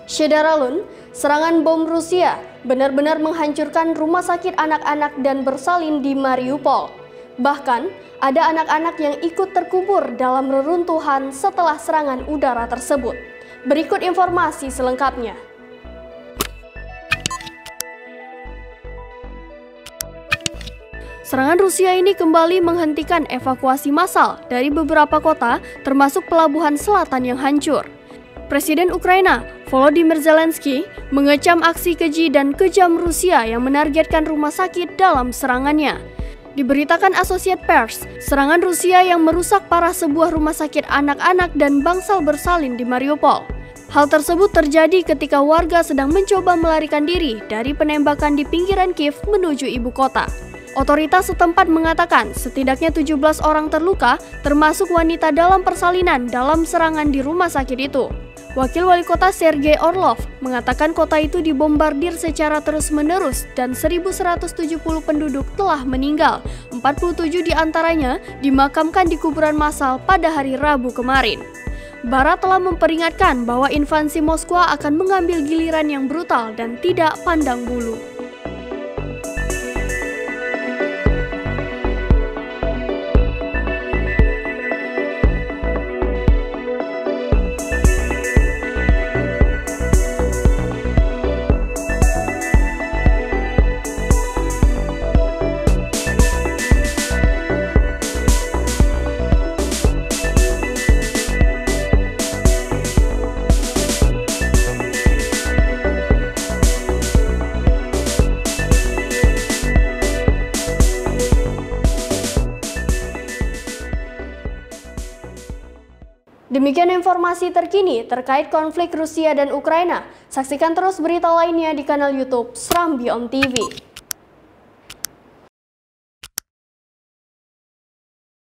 Syederalun, serangan bom Rusia benar-benar menghancurkan rumah sakit anak-anak dan bersalin di Mariupol. Bahkan, ada anak-anak yang ikut terkubur dalam reruntuhan setelah serangan udara tersebut. Berikut informasi selengkapnya. Serangan Rusia ini kembali menghentikan evakuasi massal dari beberapa kota, termasuk pelabuhan selatan yang hancur. Presiden Ukraina, Volodymyr Zelensky, mengecam aksi keji dan kejam Rusia yang menargetkan rumah sakit dalam serangannya. Diberitakan Associated Press, serangan Rusia yang merusak parah sebuah rumah sakit anak-anak dan bangsal bersalin di Mariupol. Hal tersebut terjadi ketika warga sedang mencoba melarikan diri dari penembakan di pinggiran Kiev menuju ibu kota. Otoritas setempat mengatakan setidaknya 17 orang terluka, termasuk wanita dalam persalinan dalam serangan di rumah sakit itu. Wakil Wali Kota Sergei Orlov mengatakan kota itu dibombardir secara terus-menerus dan 1.170 penduduk telah meninggal. 47 diantaranya dimakamkan di kuburan massal pada hari Rabu kemarin. Barat telah memperingatkan bahwa invasi Moskwa akan mengambil giliran yang brutal dan tidak pandang bulu. Demikian informasi terkini terkait konflik Rusia dan Ukraina. Saksikan terus berita lainnya di kanal YouTube Serambi On TV.